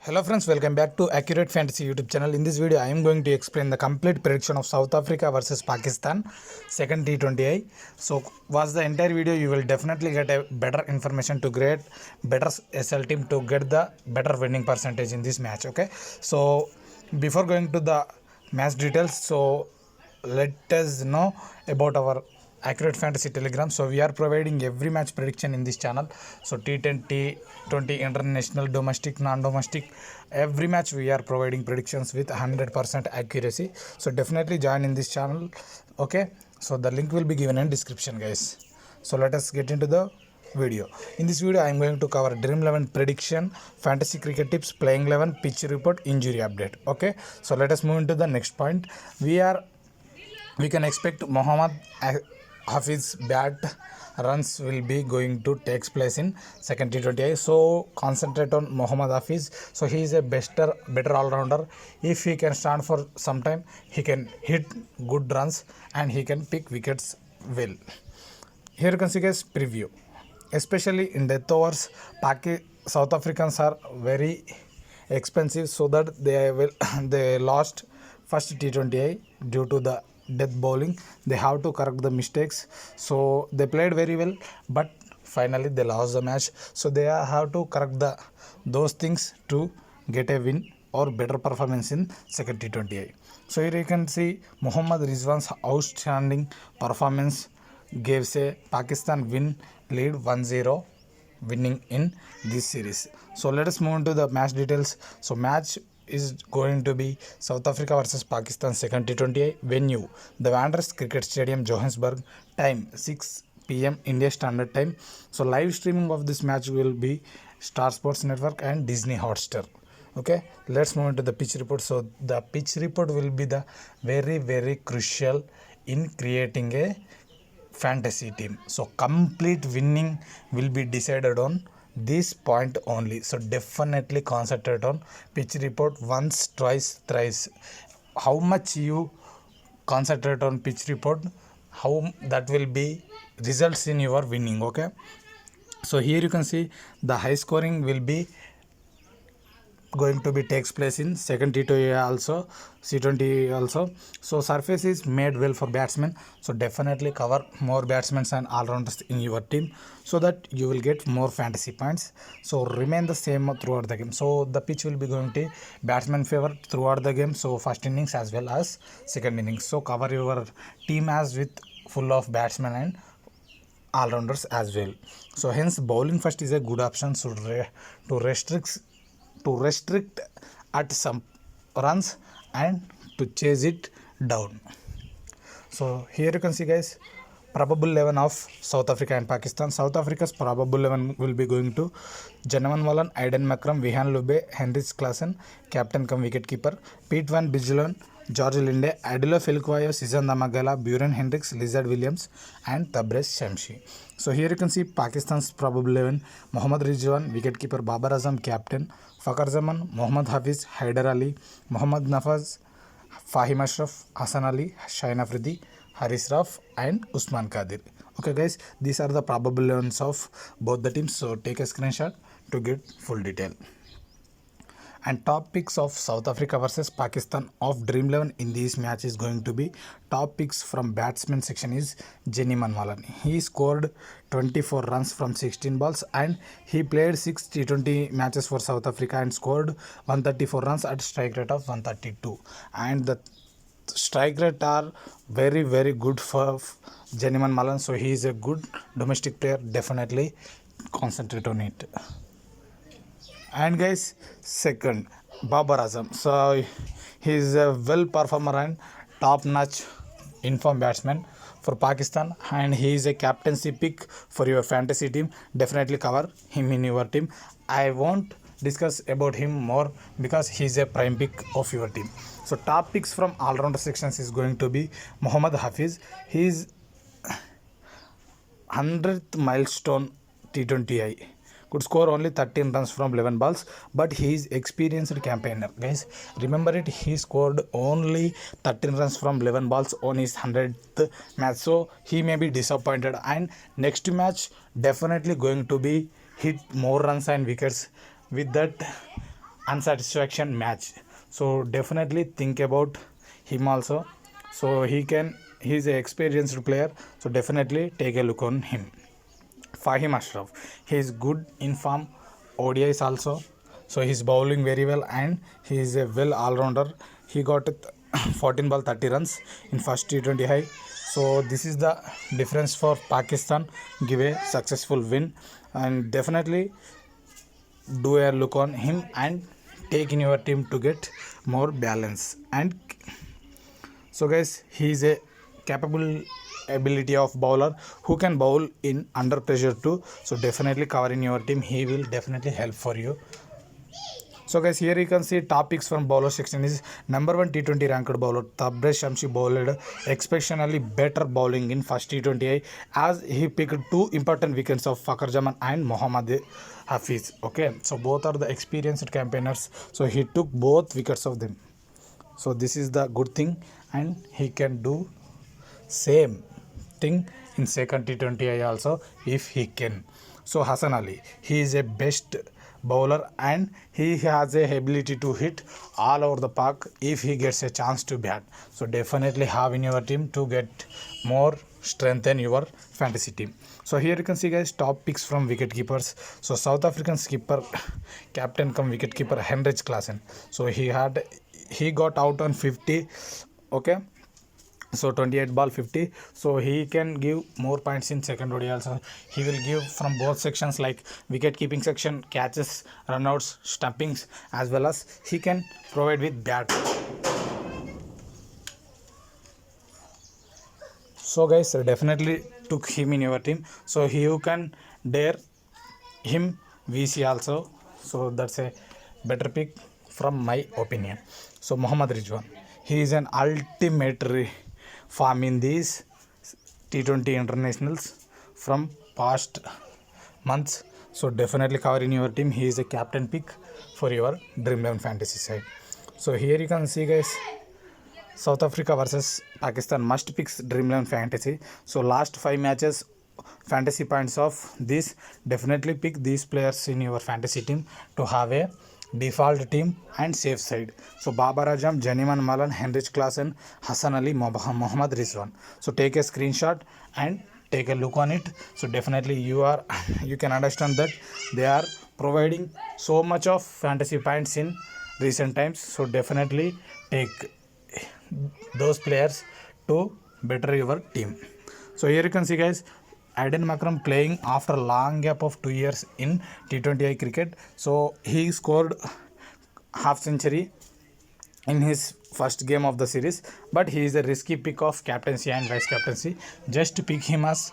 Hello friends, welcome back to Accurate Fantasy YouTube channel. In this video, I am going to explain the complete prediction of South Africa versus Pakistan second T20I. So watch the entire video. You will definitely get a better information to create better SL team to get the better winning percentage in this match. Okay. So before going to the match details, so let us know about our Accurate Fantasy Telegram. So we are providing every match prediction in this channel. So T10, T20, international, domestic, non-domestic, every match we are providing predictions with 100% accuracy. So definitely join in this channel. Okay, so the link will be given in description, guys. So let us get into the video. In this video I am going to cover Dream 11 prediction, fantasy cricket tips, playing 11, pitch report, injury update. Okay, so let us move into the next point. We can expect Mohammad Hafiz bat runs will be going to takes place in second T20I. So concentrate on Mohammad Hafiz. So he is a better all-rounder. If he can stand for some time, he can hit good runs and he can pick wickets well. Here you can see guys preview. Especially in death overs, South Africans are very expensive, so that they lost first T20I due to the death bowling. They have to correct the mistakes. So they played very well, but finally they lost the match. So they have to correct those things to get a win or better performance in second T20I. So here you can see Mohammad Rizwan's outstanding performance gives a Pakistan win lead 1-0 winning in this series. So let us move into the match details. So match is going to be South Africa versus Pakistan second T20I. Venue the Wanderers Cricket Stadium, Johannesburg. Time 6 p.m. India Standard Time. So live streaming of this match will be Star Sports Network and Disney Hotstar. Okay, let's move into the pitch report. So the pitch report will be the very crucial in creating a fantasy team. So complete winning will be decided on this point only. So definitely concentrate on pitch report once, twice, thrice. How much you concentrate on pitch report, how that will be results in your winning. Okay, so here you can see the high scoring will be going to be takes place in second T20 also, C20 also. So surface is made well for batsmen, so definitely cover more batsmen and all-rounders in your team so that you will get more fantasy points. So remain the same throughout the game. So the pitch will be going to batsman favor throughout the game, so first innings as well as second innings. So cover your team as with full of batsmen and all-rounders as well. So hence bowling first is a good option. So to restrict at some runs and to chase it down. So here you can see guys probable 11 of South Africa and Pakistan. South Africa's probable 11 will be going to Janavan Wallen, Aiden Makram, Vihan Lube, Henrich Klassen, captain cum wicketkeeper, Pete van Bijlen, George Linde, Adilo Felquayo, Sizan Damagala, Buren Hendricks, Lizard Williams and Tabrez Shamshi. So here you can see Pakistan's probable 11, Mohammad Rizwan, wicketkeeper, Babar Azam, captain, Fakhar Zaman, Mohammad Hafiz, Haider Ali, Mohammad Nafaz, Fahim Ashraf, Hassan Ali, Shaheen Afridi, Haris Raf and Usman Qadir. Okay guys, these are the probable 11s of both the teams. So take a screenshot to get full detail. And top picks of South Africa versus Pakistan of Dream 11 in this match is going to be top picks from batsman section is Jenny Manwalan. He scored 24 runs from 16 balls and he played 6 T20 matches for South Africa and scored 134 runs at strike rate of 132. And the strike rate are very good for Jenny Manwalan. So he is a good domestic player. Definitely concentrate on it. And guys, second Babar Azam. So he is a well performer and top notch informed batsman for Pakistan, and he is a captaincy pick for your fantasy team. Definitely cover him in your team. I won't discuss about him more because he is a prime pick of your team. So top picks from all-rounder sections is going to be Mohammad Hafiz. He is 100th milestone T20I. Could score only 13 runs from 11 balls, but he is experienced campaigner. Guys, remember it, he scored only 13 runs from 11 balls on his 100th match. So he may be disappointed, and next match definitely going to be hit more runs and wickets. With that unsatisfaction match. So definitely think about him also. So he's an experienced player. So definitely take a look on him. Fahim Ashraf, he is good in form ODIs also. So he's bowling very well and he is a well all-rounder. He got 14 ball 30 runs in first T20 high. So this is the difference for Pakistan. Give a successful win and definitely do a look on him and take in your team to get more balance. And so guys, he is a capable ability of bowler who can bowl in under pressure too. So definitely cover in your team, he will definitely help for you. So guys, here you can see top picks from bowler section is number 1 T20 ranked bowler Tabraiz Shamsi bowled exceptionally better bowling in first T20I as he picked two important wickets of Fakhar Zaman and Mohammad Hafiz. Okay, so both are the experienced campaigners. So he took both wickets of them. So this is the good thing and he can do same thing in second T20I also if he can. So Hassan Ali, he is a best bowler and he has a ability to hit all over the park if he gets a chance to bat. So definitely have in your team to get more strengthen your fantasy team. So here you can see guys top picks from wicket keepers. So South African skipper captain come wicket keeper Henrich Klaasen. So he got out on 50. Okay, so 28 ball 50. So he can give more points in second ODI also. He will give from both sections like wicket keeping section, catches, runouts, stumpings, as well as he can provide with bat. So guys, definitely took him in your team. So you can dare him VC also. So that's a better pick from my opinion. So Mohammad Rizwan, he is an ultimate form in these T20 internationals from past months. So definitely cover in your team. He is a captain pick for your Dream 11 fantasy side. So here you can see guys, South Africa versus Pakistan must picks Dream 11 fantasy. So last 5 matches fantasy points of this, definitely pick these players in your fantasy team to have a default team and safe side. So Babar Azam, Janiman Malan, Henrich Klaasen, Hassan Ali, Mohammad Rizwan. So take a screenshot and take a look on it. So definitely you can understand that they are providing so much of fantasy points in recent times. So definitely take those players to better your team. So here you can see guys, Aiden Makram playing after a long gap of 2 years in T20I cricket. So he scored half century in his first game of the series, but he is a risky pick of captaincy and vice captaincy. Just to pick him as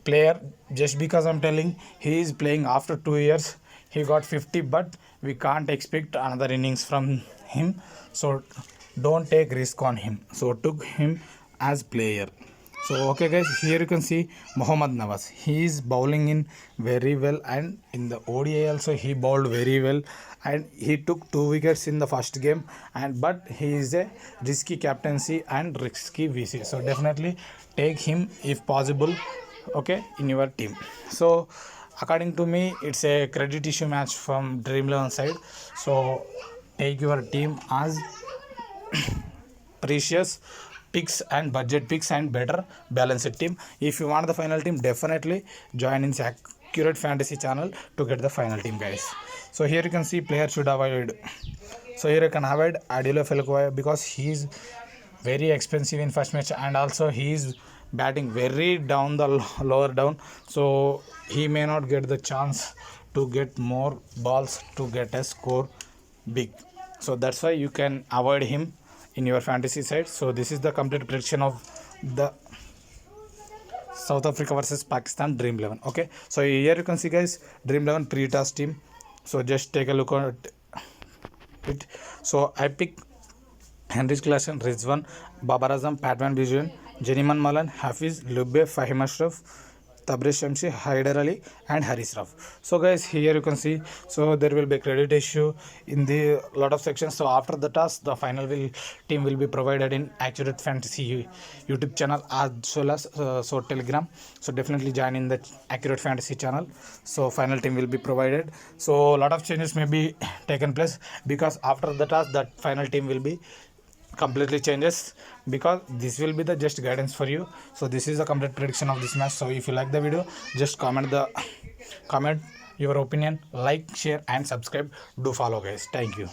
player, just because I'm telling he is playing after 2 years. He got 50, but we can't expect another innings from him. So don't take risk on him. So took him as player. So okay guys, here you can see Mohammad Nawaz. He is bowling in very well and in the ODI also he bowled very well and he took 2 wickets in the first game, but he is a risky captaincy and risky VC. So definitely take him if possible, okay, in your team. So according to me, it's a credit issue match from Dream 11 side. So take your team as precious picks and budget picks and better balanced team. If you want the final team, definitely join in Accurate Fantasy channel to get the final team guys. So here you can see player should avoid. So here you can avoid Adilo Felkoy because he is very expensive in first match and also he is batting very down the lower down. So he may not get the chance to get more balls to get a score big. So that's why you can avoid him in your fantasy side. So this is the complete prediction of the South Africa versus Pakistan Dream 11. Okay, so here you can see guys Dream 11 pre-toss team. So just take a look at it. So I pick Henrich Klaasen, Rizwan, Babar Azam, Padman Bijan, Janiman Malan, Hafiz, Lubbe, Fahim Ashraf, Tabriz Shamsi, Haider Ali, and Haris Rauf. So guys, here you can see, so there will be credit issue in the lot of sections. So after the task, the final team will be provided in Accurate Fantasy YouTube channel as well as so Telegram. So definitely join in the Accurate Fantasy channel. So final team will be provided. So a lot of changes may be taken place, because after the task, that final team will be completely changes, because this will be the just guidance for you. So this is the complete prediction of this match. So if you like the video, just comment your opinion, like, share and subscribe. Do follow guys. Thank you.